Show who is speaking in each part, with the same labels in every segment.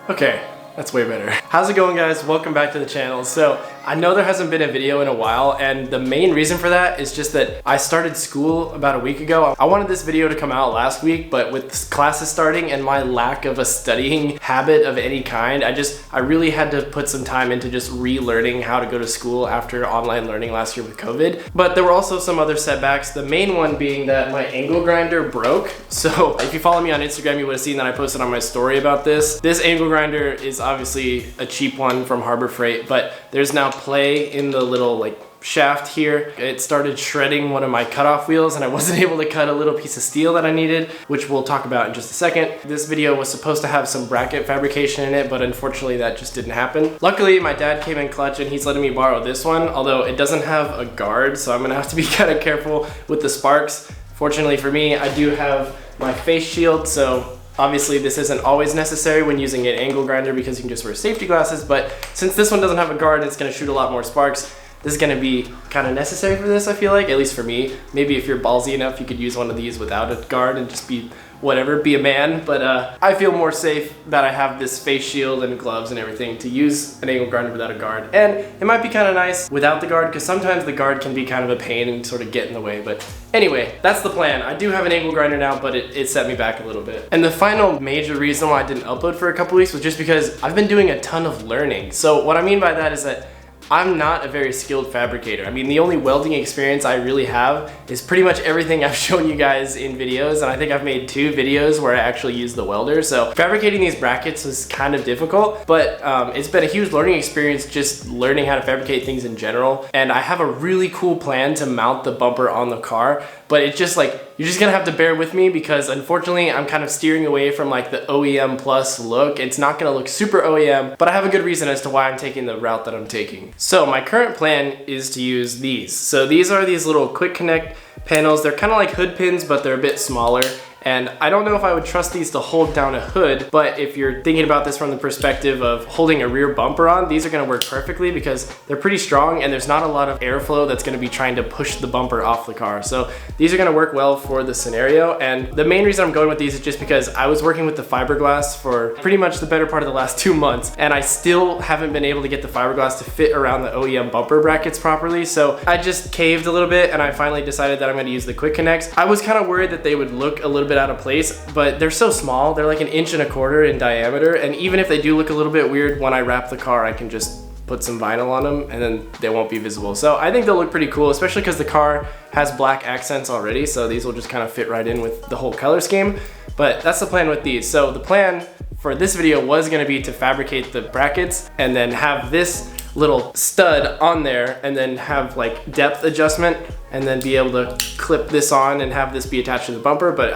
Speaker 1: Okay, that's way better. How's it going, guys? Welcome back to the channel. So I know there hasn't been a video in a while, and the main reason for that is just that I started school about a week ago. I wanted this video to come out last week, but with classes starting and my lack of a studying habit of any kind, I really had to put some time into just relearning how to go to school after online learning last year with COVID. But there were also some other setbacks, the main one being that my angle grinder broke. So if you follow me on Instagram, you would have seen that I posted on my story about this. This angle grinder is obviously a cheap one from Harbor Freight, but there's now play in the little shaft here. It started shredding one of my cutoff wheels and I wasn't able to cut a little piece of steel that I needed, which we'll talk about in just a second. This video was supposed to have some bracket fabrication in it, but unfortunately that just didn't happen. Luckily, my dad came in clutch and he's letting me borrow this one, although it doesn't have a guard, so I'm gonna have to be kind of careful with the sparks. Fortunately for me, I do have my face shield, so obviously this isn't always necessary when using an angle grinder because you can just wear safety glasses, but since this one doesn't have a guard and it's gonna shoot a lot more sparks, this is gonna be kind of necessary for this, I feel like, at least for me. Maybe if you're ballsy enough, you could use one of these without a guard and just be whatever, be a man, but I feel more safe that I have this face shield and gloves and everything to use an angle grinder without a guard. And it might be kind of nice without the guard because sometimes the guard can be kind of a pain and sort of get in the way, but anyway, that's the plan. I do have an angle grinder now, but it set me back a little bit. And the final major reason why I didn't upload for a couple weeks was just because I've been doing a ton of learning. So what I mean by that is that I'm not a very skilled fabricator. I mean, the only welding experience I really have is pretty much everything I've shown you guys in videos, and I think I've made 2 videos where I actually use the welder. So fabricating these brackets was kind of difficult, but it's been a huge learning experience just learning how to fabricate things in general. And I have a really cool plan to mount the bumper on the car, but it's just you're just gonna have to bear with me because unfortunately I'm kind of steering away from the OEM plus look. It's not gonna look super OEM, but I have a good reason as to why I'm taking the route that I'm taking. So my current plan is to use these. So these are these little quick connect panels. They're kind of like hood pins, but they're a bit smaller. And I don't know if I would trust these to hold down a hood, but if you're thinking about this from the perspective of holding a rear bumper on, these are gonna work perfectly because they're pretty strong and there's not a lot of airflow that's gonna be trying to push the bumper off the car. So these are gonna work well for the scenario. And the main reason I'm going with these is just because I was working with the fiberglass for pretty much the better part of the last 2 months, and I still haven't been able to get the fiberglass to fit around the OEM bumper brackets properly. So I just caved a little bit and I finally decided that I'm gonna use the quick connects. I was kind of worried that they would look a little bit out of place, but they're so small. They're like 1.25 inches in diameter, and even if they do look a little bit weird when I wrap the car, I can just put some vinyl on them and then they won't be visible. So I think they'll look pretty cool, especially because the car has black accents already, so these will just kind of fit right in with the whole color scheme. But that's the plan with these. So the plan for this video was going to be to fabricate the brackets and then have this little stud on there and then have depth adjustment and then be able to clip this on and have this be attached to the bumper. But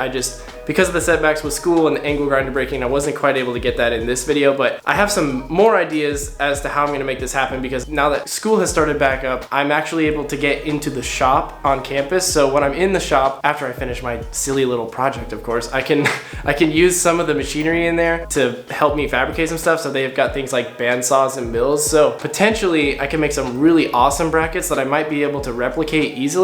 Speaker 1: because of the setbacks with school and the angle grinder breaking, I wasn't quite able to get that in this video, but I have some more ideas as to how I'm gonna make this happen because now that school has started back up, I'm actually able to get into the shop on campus. So when I'm in the shop, after I finish my silly little project, of course, I can use some of the machinery in there to help me fabricate some stuff. So they've got things like bandsaws and mills. So potentially I can make some really awesome brackets that I might be able to replicate easily.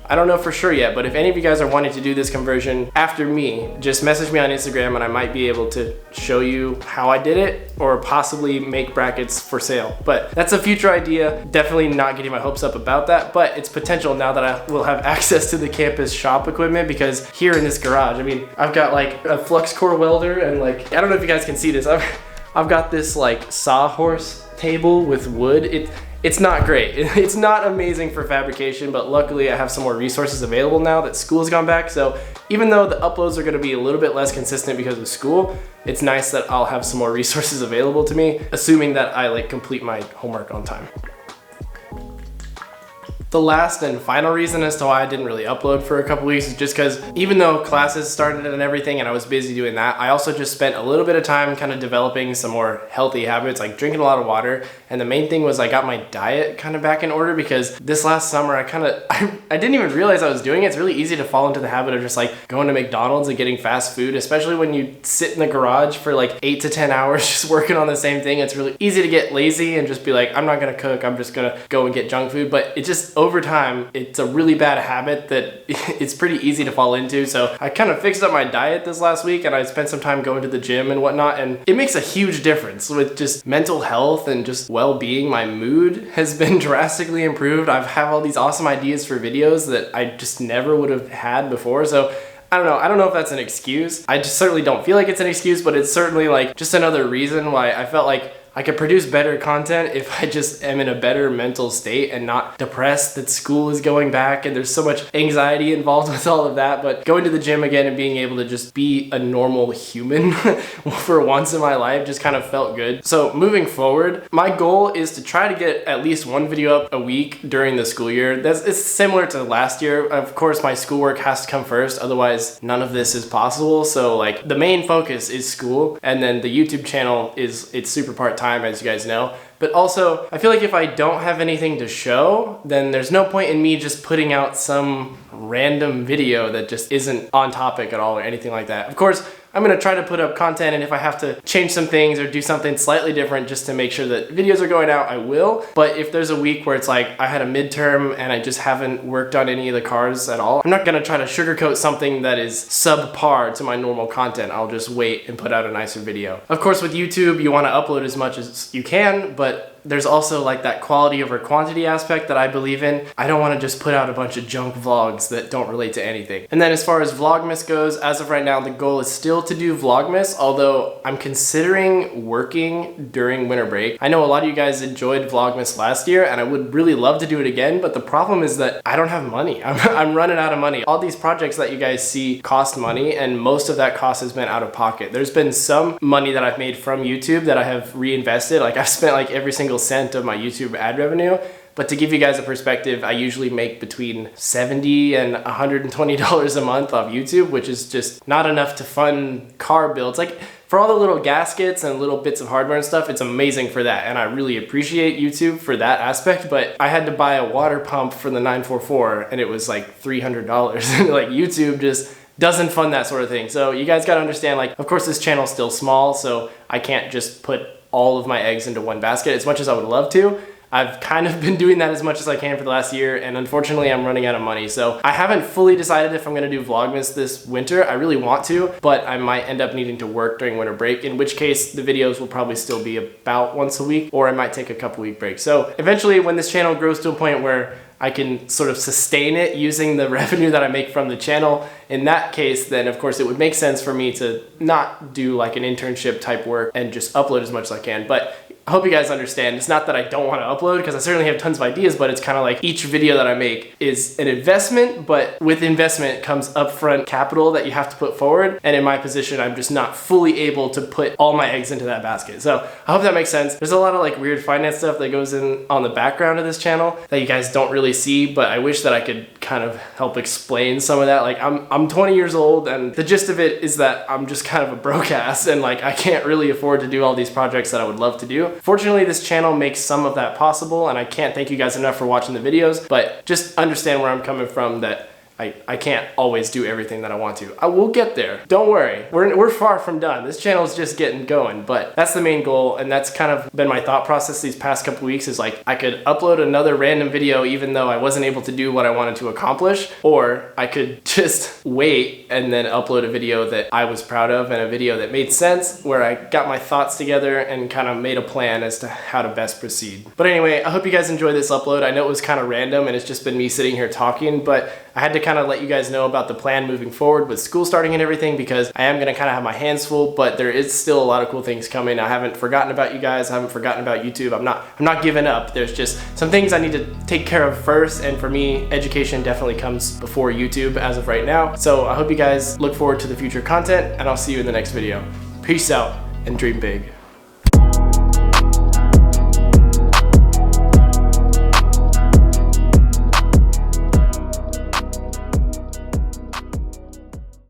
Speaker 1: I don't know for sure yet, but if any of you guys are wanting to do this conversion after me, just message me on Instagram and I might be able to show you how I did it or possibly make brackets for sale. But that's a future idea. Definitely not getting my hopes up about that, but it's potential now that I will have access to the campus shop equipment, because here in this garage, I mean, I've got a flux core welder and I don't know if you guys can see this. I've got this sawhorse table with wood. It's not great. It's not amazing for fabrication, but luckily I have some more resources available now that school's gone back. So even though the uploads are gonna be a little bit less consistent because of school, it's nice that I'll have some more resources available to me, assuming that I complete my homework on time. The last and final reason as to why I didn't really upload for a couple weeks is just because even though classes started and everything and I was busy doing that, I also just spent a little bit of time kind of developing some more healthy habits, like drinking a lot of water. And the main thing was I got my diet kind of back in order because this last summer I didn't even realize I was doing it. It's really easy to fall into the habit of just going to McDonald's and getting fast food, especially when you sit in the garage for 8 to 10 hours just working on the same thing. It's really easy to get lazy and just be I'm not gonna cook, I'm just gonna go and get junk food. But it just just over time, it's a really bad habit that it's pretty easy to fall into. So I kind of fixed up my diet this last week and I spent some time going to the gym and whatnot, and it makes a huge difference with just mental health and just well-being. My mood has been drastically improved. I have all these awesome ideas for videos that I just never would have had before. So I don't know if that's an excuse. I just certainly don't feel like it's an excuse, but it's certainly like just another reason why I felt like I could produce better content if I just am in a better mental state and not depressed that school is going back and there's so much anxiety involved with all of that. But going to the gym again and being able to just be a normal human for once in my life just kind of felt good. So moving forward, my goal is to try to get at least one video up a week during the school year. It's similar to last year. Of course, my schoolwork has to come first, otherwise none of this is possible. So like the main focus is school, and then the YouTube channel it's super part-time, as you guys know. But also, I feel like if I don't have anything to show, then there's no point in me just putting out some random video that just isn't on topic at all or anything like that. Of course, I'm gonna try to put up content, and if I have to change some things or do something slightly different just to make sure that videos are going out, I will. But if there's a week where it's like I had a midterm and I just haven't worked on any of the cars at all, I'm not gonna try to sugarcoat something that is subpar to my normal content. I'll just wait and put out a nicer video. Of course, with YouTube, you wanna upload as much as you can, but there's also like that quality over quantity aspect that I believe in. I don't want to just put out a bunch of junk vlogs that don't relate to anything. And then as far as Vlogmas goes, as of right now, the goal is still to do Vlogmas, although I'm considering working during winter break. I know a lot of you guys enjoyed Vlogmas last year and I would really love to do it again, but the problem is that I don't have money. I'm running out of money. All these projects that you guys see cost money, and most of that cost has been out of pocket. There's been some money that I've made from YouTube that I have reinvested. Like I've spent like every single cent of my YouTube ad revenue. But to give you guys a perspective, I usually make between $70 and $120 a month off YouTube, which is just not enough to fund car builds. Like for all the little gaskets and little bits of hardware and stuff, it's amazing for that. And I really appreciate YouTube for that aspect, but I had to buy a water pump for the 944 and it was like $300. Like YouTube just doesn't fund that sort of thing. So you guys gotta understand, like, of course this channel's still small, so I can't just put all of my eggs into one basket as much as I would love to. I've kind of been doing that as much as I can for the last year, and unfortunately I'm running out of money. So I haven't fully decided if I'm gonna do Vlogmas this winter. I really want to, but I might end up needing to work during winter break, in which case the videos will probably still be about once a week, or I might take a couple week break. So eventually when this channel grows to a point where I can sort of sustain it using the revenue that I make from the channel, in that case, then of course it would make sense for me to not do like an internship type work and just upload as much as I can. But I hope you guys understand. It's not that I don't want to upload, because I certainly have tons of ideas, but it's kind of like each video that I make is an investment, but with investment comes upfront capital that you have to put forward. And in my position, I'm just not fully able to put all my eggs into that basket. So I hope that makes sense. There's a lot of like weird finance stuff that goes in on the background of this channel that you guys don't really see, but I wish that I could kind of help explain some of that. Like I'm 20 years old, and the gist of it is that I'm just kind of a broke ass, and like I can't really afford to do all these projects that I would love to do. Fortunately, this channel makes some of that possible, and I can't thank you guys enough for watching the videos, but just understand where I'm coming from, that I can't always do everything that I want to. I will get there. Don't worry. We're far from done. This channel is just getting going, but that's the main goal, and that's kind of been my thought process these past couple weeks, is like I could upload another random video even though I wasn't able to do what I wanted to accomplish, or I could just wait and then upload a video that I was proud of and a video that made sense, where I got my thoughts together and kind of made a plan as to how to best proceed. But anyway, I hope you guys enjoyed this upload. I know it was kind of random and it's just been me sitting here talking, but I had to kind of let you guys know about the plan moving forward with school starting and everything, because I am going to kind of have my hands full, but there is still a lot of cool things coming. I haven't forgotten about you guys. I haven't forgotten about YouTube. I'm not giving up. There's just some things I need to take care of first, and for me, education definitely comes before YouTube as of right now. So I hope you guys look forward to the future content, and I'll see you in the next video. Peace out and dream big.